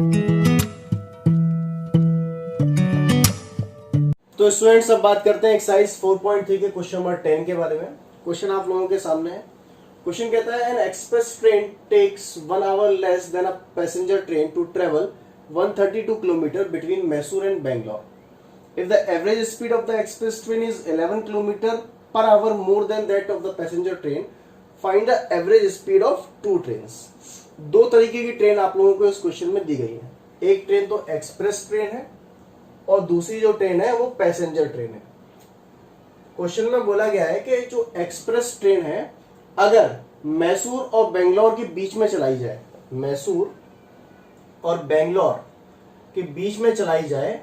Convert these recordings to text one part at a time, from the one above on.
तो स्टूडेंट्स अब बात करते हैं एक्सरसाइज 4.3 के क्वेश्चन नंबर 10 के बारे में। क्वेश्चन आप लोगों के सामने है। क्वेश्चन कहता है an express train takes 1 hour less than a passenger train to travel 132 kilometre between Mysore and Bangalore. If the average speed of the express train is 11 kilometre per hour more than that of the passenger train, find the average speed of two trains. दो तरीके की train आप लोगों को इस question में दी गई है। एक ट्रेन तो एक्सप्रेस ट्रेन है और दूसरी जो ट्रेन है वो पैसेंजर ट्रेन है। क्वेश्चन में बोला गया है कि जो एक्सप्रेस ट्रेन है अगर मैसूर और बेंगलोर के बीच में चलाई जाए, मैसूर और बेंगलोर के बीच में चलाई जाए,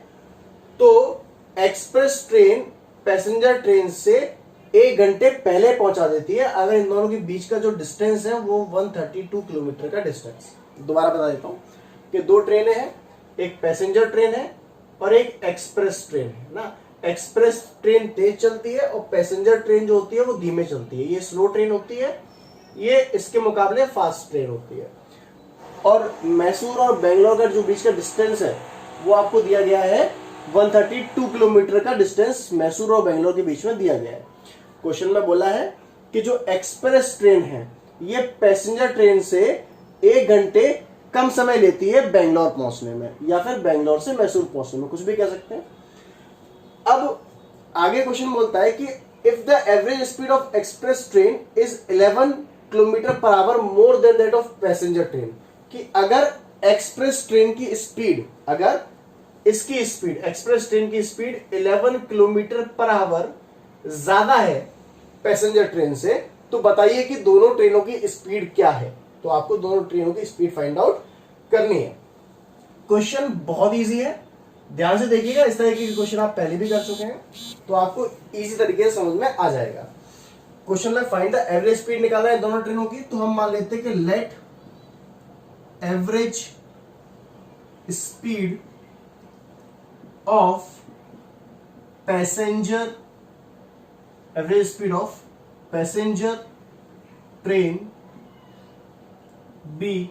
तो एक्सप्रेस ट्रेन पैसेंजर ट्रेन से 1 घंटे पहले पहुंचा देती है अगर इन दोनों के बीच का जो डिस्टेंस है वो 132 किलोमीटर का डिस्टेंस। दोबारा बता देता हूं कि दो ट्रेनें हैं, एक पैसेंजर ट्रेन है और एक एक्सप्रेस ट्रेन है ना। एक्सप्रेस ट्रेन तेज चलती है और पैसेंजर ट्रेन जो होती है वो धीमे चलती है। ये स्लो ट्रेन होती है, ये इसके मुकाबले फास्ट ट्रेन होती है। और मैसूर और बेंगलोर का जो बीच का डिस्टेंस है वो आपको दिया गया है 132 किलोमीटर का डिस्टेंस मैसूर और बेंगलोर के बीच में दिया गया है। क्वेश्चन में बोला है कि जो एक्सप्रेस ट्रेन है ये पैसेंजर ट्रेन से 1 घंटे कम समय लेती है बेंगलोर पहुंचने में, या फिर बेंगलोर से मैसूर पहुंचने में, कुछ भी कह सकते हैं। अब आगे क्वेश्चन बोलता है कि if the average speed of express train is 11 kilometre per hour more than that of passenger train, कि अगर एक्सप्रेस ट्रेन की स्पीड, अगर इसकी स्पीड, एक्सप्रेस ट्रेन की स्पीड 11 किलोमीटर पर आवर ज्यादा है पैसेंजर ट्रेन से, तो बताइए कि दोनों ट्रेनों की स्पीड क्या है। तो आपको दोनों ट्रेनों की स्पीड फाइंड आउट करनी है। क्वेश्चन बहुत इजी है, ध्यान से देखिएगा। इस तरह के क्वेश्चन आप पहले भी कर चुके हैं तो आपको इजी तरीके से समझ में आ जाएगा। क्वेश्चन में फाइंड द एवरेज स्पीड निकालना है दोनों ट्रेनों की, तो हम मान लेते हैं कि let average speed of passenger, average speed of passenger train be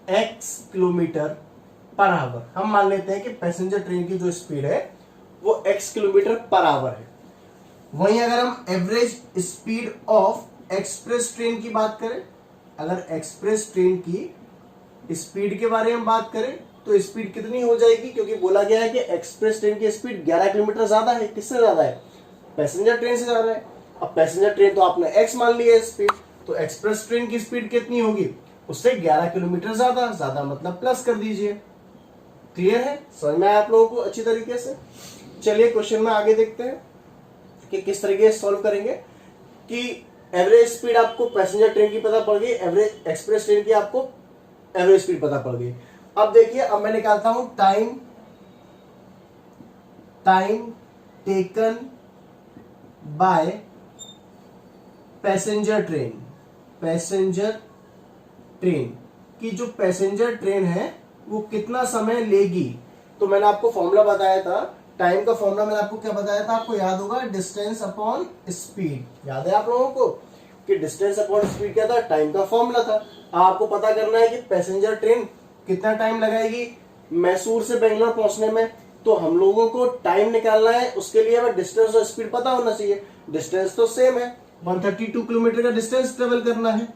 x kilometre per hour. हम मान लेते हैं कि पैसेंजर ट्रेन की जो स्पीड है वो x किलोमीटर पर आवर है। वहीं अगर हम average speed of express train की बात करें, अगर एक्सप्रेस ट्रेन की स्पीड के बारे में बात करें तो स्पीड कितनी हो जाएगी, क्योंकि बोला गया है कि एक्सप्रेस ट्रेन की स्पीड 11 किलोमीटर ज्यादा है। किससे ज्यादा है? पैसेंजर ट्रेन से ज्यादा है। अब पैसेंजर ट्रेन तो आपने x मान लिया है स्पीड, तो एक्सप्रेस ट्रेन की स्पीड कितनी होगी? उससे 11 किलोमीटर ज्यादा, ज्यादा मतलब प्लस कर दीजिए। क्लियर है? समझ में आया आप लोगों को अच्छी तरीके से? चलिए क्वेश्चन में आगे देखते हैं कि किस तरीके से सॉल्व करेंगे। कि एवरेज स्पीड आपको पैसेंजर ट्रेन की पता पड़ गई, एवरेज एक्सप्रेस ट्रेन की आपको एवरेज स्पीड पता पड़ गई। अब देखिए, अब मैं निकालता हूं time taken by passenger train. Passenger train की जो पैसेंजर ट्रेन है वो कितना समय लेगी। तो मैंने आपको फॉर्मूला बताया था, टाइम का फॉर्मूला मैंने आपको क्या बताया था, आपको याद होगा, डिस्टेंस अपॉन स्पीड। याद है आप लोगों को कि डिस्टेंस अपॉन स्पीड क्या था? टाइम का फॉर्मूला था। आपको पता करना है कि पैसेंजर ट्रेन कितना टाइम लगाएगी मैसूर से बेंगलोर पहुंचने में, तो हम लोगों को टाइम निकालना है। उसके लिए हमें डिस्टेंस और स्पीड पता होना चाहिए। डिस्टेंस तो सेम है, 132 किलोमीटर का डिस्टेंस ट्रेवल करना है।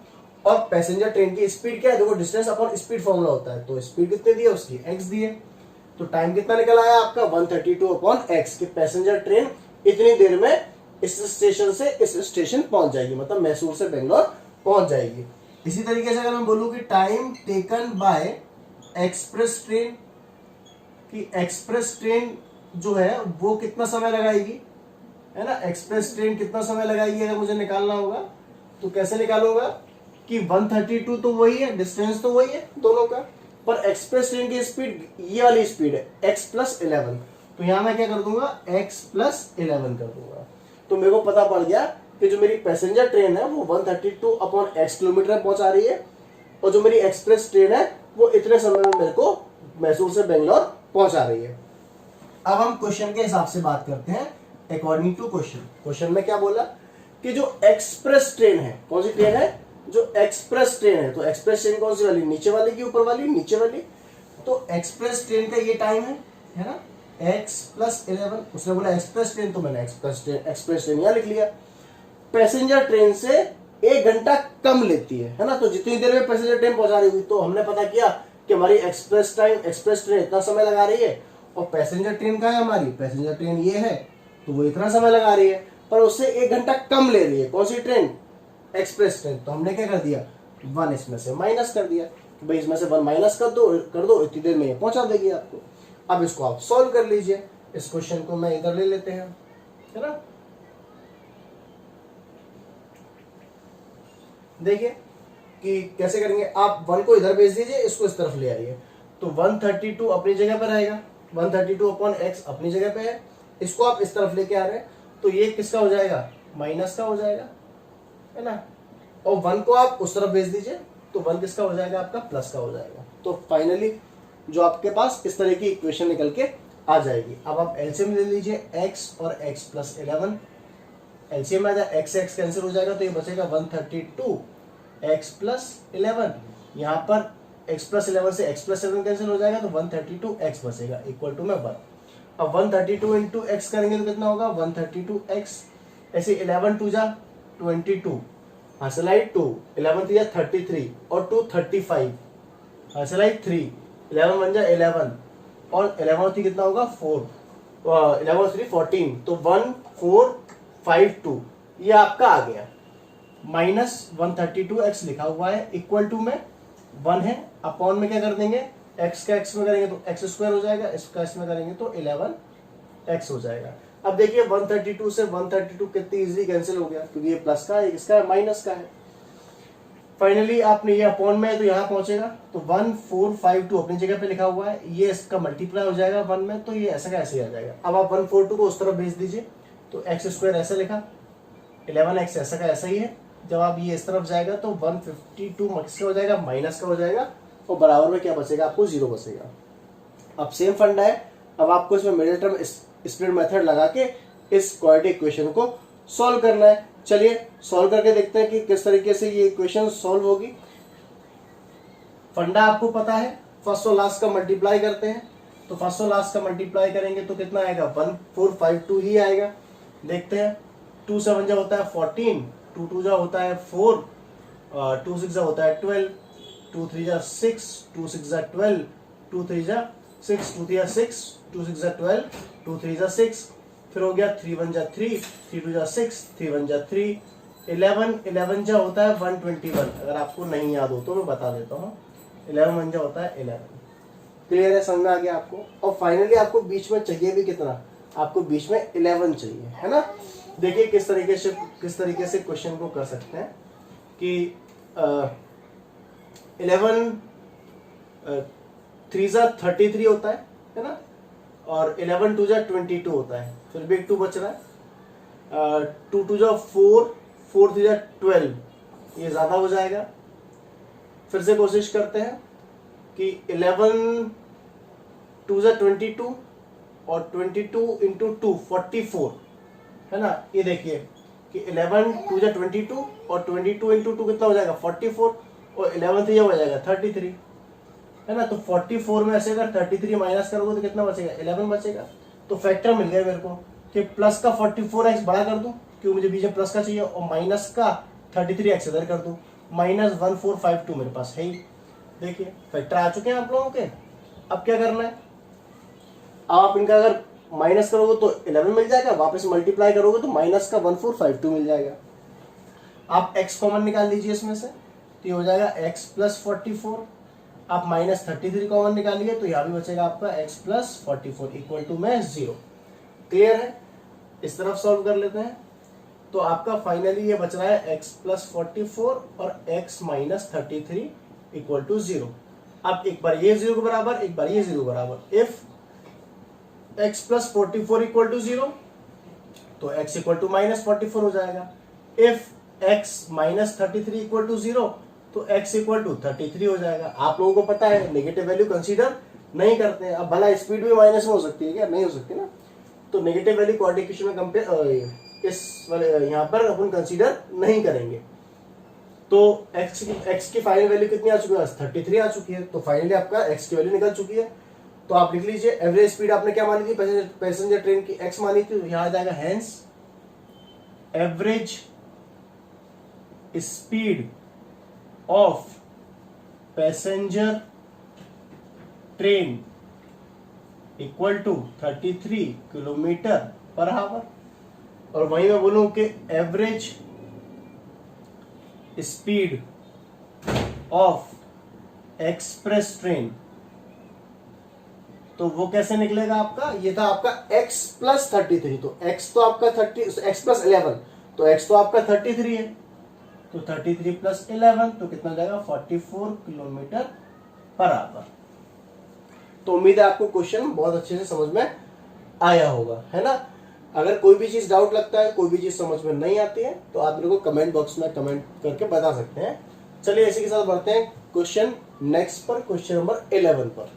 और पैसेंजर ट्रेन की स्पीड क्या है? देखो, डिस्टेंस अपॉन स्पीड फॉर्मूला होता है, तो स्पीड कितने दी है उसकी? x दी है। तो टाइम कितना निकल आया आपका? 132 अपॉन x, कि पैसेंजर ट्रेन इतनी देर में इस स्टेशन से इस स्टेशन पहुंच जाएगी, मतलब मैसूर से बेंगलोर पहुंच जाएगी। इसी तरीके से अगर मैं बोलूं कि time taken by express train, कि एक्सप्रेस ट्रेन जो है वो कितना समय लगाएगी, है ना। एक्सप्रेस ट्रेन कितना समय लगाएगी अगर मुझे निकालना होगा, तो कैसे निकालूंगा कि 132 तो वही है, डिस्टेंस तो वही है दोनों का, पर एक्सप्रेस ट्रेन की स्पीड ये वाली स्पीड है x प्लस 11। तो यहां मैं क्या कर दूंगा? x प्लस 11 कर दूंगा। तो मेरे को पता पड़ गया कि जो मेरी पैसेंजर ट्रेन है वो 132 अपॉन x किलोमीटर पहुंचा रही है, और जो मेरी एक्सप्रेस ट्रेन है वो इतने समय में मेरे को मैसूर से बेंगलोर पहुंचा रही है। अब हम क्वेश्चन के हिसाब से बात करते हैं अकॉर्डिंग टू क्वेश्चन। क्वेश्चन में क्या बोला कि जो एक्सप्रेस ट्रेन है, कौन सी ट्रेन है? जो एक्सप्रेस ट्रेन है। तो एक्सप्रेस ट्रेन कौन सी वाली? नीचे वाली की ऊपर वाली? नीचे वाली। तो एक्सप्रेस ट्रेन का ये टाइम है ना, x+11। उसने बोला एक्सप्रेस ट्रेन, तो मैंने एक्सप्रेस ट्रेन यहाँ लिख लिया। पैसेंजर ट्रेन से 1 घंटा कम लेती है ना, तो जितनी देर में पैसेंजर ट्रेन पहुंचा रही हुई, तो हमने पता किया कि हमारी एक्सप्रेस ट्रेन इतना समय लगा रही है, और पैसेंजर ट्रेन कहाँ है हमारी, पैसेंजर ट्रेन ये है, तो वो इतना समय लगा रही है, पर उससे 1 घंटा कम ले रही है। कौन सी ट्रेन, एक्सप्रेस ट्रेन। तो हमने क्या कर दिया, 1 इसमें से माइनस कर दिया, तो भाई इसमें से 1 माइनस कर दो, इतनी देर में ये पहुंचा देगी आपको। अब इसको आप सॉल्व कर लीजिए। इस क्वेश्चन को मैं इधर ले लेते हैं, है ना। देखिए कि कैसे करेंगे। आप 1 को इधर भेज दीजिए, इसको इस तरफ ले आइए, तो 132 अपनी जगह पर रहेगा, 132/x अपनी जगह पे है। इसको आप इस तरफ लेके आ रहे हैं, तो ये किसका हो जाएगा, माइनस का हो जाएगा, है ना। और 1 को आप उस तरफ भेज दीजिए, तो 1 किसका हो जाएगा, आपका प्लस का हो जाएगा। तो फाइनली जो आपके पास इस तरह की इक्वेशन निकल के आ जाएगी। अब आप एलसीएम ले लीजिए, x और x+11। एलसीएम में x कैंसिल हो जाएगा, तो ये बचेगा 132x+11। यहाँ पर x+11 से x+7 कैंसिल हो जाएगा, तो 132x बचेगा, इक्वल टू में 1। अब 132 इंटू एक्स करेंगे तो कितना होगा, 132x। ऐसे 11 2 जा 22, हसलाई 2, 11 3 जा 33, और 2 35, हसलाई 3, 11 1 जा 11, और 11 3 कितना होगा 4, 11 3 14, तो 1452 ये आपका आ गया। माइनस 132x लिखा हुआ है, इक्वल टू में 1 है, अपॉन में क्या कर देंगे, x का x में करेंगे तो x² हो जाएगा, इसका इसमें करेंगे तो 11x हो जाएगा। अब देखिए 132 से 132 कितनी इजीली कैंसिल हो गया, क्योंकि ये प्लस का है, इसका है, माइनस का है। फाइनली आपने ये अपॉन में है तो यहाँ पहुंचेगा, तो 1452 अपनी जगह पे लिखा हुआ है, ये इसका मल्टीप्लाई हो जाएगा 1 में, तो ये ऐसा का ऐसे ही आ जाएगा। अब आप 142 को उस तरफ भेज दीजिए, तो x² ऐसे लिखा, 11x ऐसा का ऐसा ही है। जब आप ये इस तरफ जाएगा तो 152 मक्स का हो जाएगा, माइनस का हो जाएगा, और बराबर में क्या बचेगा, आपको 0 बचेगा। अब सेम फंडा है, अब आपको इसमें मिडिल टर्म स्प्लिट मेथड लगा के इस क्वाड्रेटिक इक्वेशन को सॉल्व करना है। चलिए सॉल्व करके देखते हैं कि किस तरीके से ये इक्वेशन सॉल्व होगी। फंडा आपको पता है, फर्स्ट और लास्ट का मल्टीप्लाई करते हैं, तो फर्स्ट और लास्ट का मल्टीप्लाई करेंगे तो कितना आएगा, 1452 ही आएगा। देखते हैं, 2 7 जा होता है 14, 2 2 जा होता है 4, 2 6 जा होता है 12, 2 3 जा 6, 2 6 जा 12, 2 3 जा 6, 2 3 जा 6, 2 6 जा 12, 2 3 जा 6, फिर हो गया 3 1 जा 3, 3 2 जा 6, 3 1 जा 3, 11 11 जा होता है 121। अगर आपको नहीं याद हो तो मैं बता देता हूँ, 11 1 जा होता है 11। क्लियर है, समझ में आ गया आपको। और फाइनली आपको बीच में चाहिए भी कितना, आपको बीच में 11 चाहिए, है ना। देखिए किस तरीके से क्वेश्चन को कर सकते हैं कि 11 3 जा 33 होता है ना, और 11 2 जा 22 होता है, फिर भी एक 2 बच रहा है। 2 2 जा 4, 4 3 जा 12, ये ज्यादा हो जाएगा। फिर से कोशिश करते हैं कि 11 2 जा 22, और 22 इंटू 2 44, है ना। ये देखिए कि 11 2 जा 22, और 22 इंटू 2 कितना हो जाएगा 44, और 11 3 हो जाएगा 33, है ना। तो 44 में ऐसे अगर 33 माइनस करोगे तो कितना बचेगा, 11 बचेगा। तो फैक्टर मिल गया मेरे को कि प्लस का 44x बड़ा कर दूं, क्योंकि मुझे बीच में प्लस का चाहिए, और माइनस का 33x इधर कर दूं, माइनस 1452 मेरे पास है ही। देखिए फैक्टर आ चुके हैं आप लोगों के। अब क्या करना है, आप इनका अगर माइनस करोगे तो 11 मिल जाएगा, वापस मल्टीप्लाई करोगे तो माइनस का 1452 मिल जाएगा। आप x कॉमन निकाल लीजिए इसमें से, तो ये हो जाएगा x+44। आप -33 कॉमन निकालिए तो यहाँ भी बचेगा आपका x+44 इक्वल टू में 0। क्लियर है, इस तरफ सॉल्व कर लेते हैं। तो आपका फाइनली ये बच रहा है x+44 और x-33 इक्वल टू 0। अब एक बार ये 0 के बराबर, एक बार ये 0 बराबर। इफ x+44 इक्वल टू 0 तो x इक्वल टू -44 हो जाएगा। इफ x-33 इक्वल टू 0 तो x इक्वल टू 33 हो जाएगा। आप लोगों को पता है नेगेटिव वैल्यू कंसीडर नहीं करते हैं। अब भला स्पीड भी माइनस में हो सकती है क्या, नहीं हो सकती ना। तो नेगेटिव वैल्यू क्वाड्रेटिक इक्वेशन में कंपेयर इस वाले यहाँ पर अपन कंसीडर नहीं करेंगे। तो x की फाइनल वैल्यू कितनी आ चुकी है? 33 आ चुकी है। तो फाइनली आपका x की वैल्यू निकल चुकी है। तो आप लिख लीजिए एवरेज स्पीड आपने क्या मानी थी? पैसेंजर ट्रेन की x मानी थी, यहां आ जाएगा hence average speed of passenger train equal to 33 kilometre per hour. और वहीं मैं बोलूं कि average speed of express train, तो वो कैसे निकलेगा आपका? ये था आपका x प्लस 33। तो x तो आपका 30, x प्लस 11, तो x तो आपका 33 है। तो 33 प्लस 11 तो कितना जाएगा? 44 किलोमीटर पर आवर। तो उम्मीद है आपको क्वेश्चन बहुत अच्छे से समझ में आया होगा, है ना। अगर कोई भी चीज डाउट लगता है, कोई भी चीज समझ में नहीं आती है, तो आप मेरे को कमेंट बॉक्स में कमेंट करके बता सकते हैं। चलिए इसी के साथ बढ़ते हैं क्वेश्चन नेक्स्ट पर, क्वेश्चन नंबर 11 पर।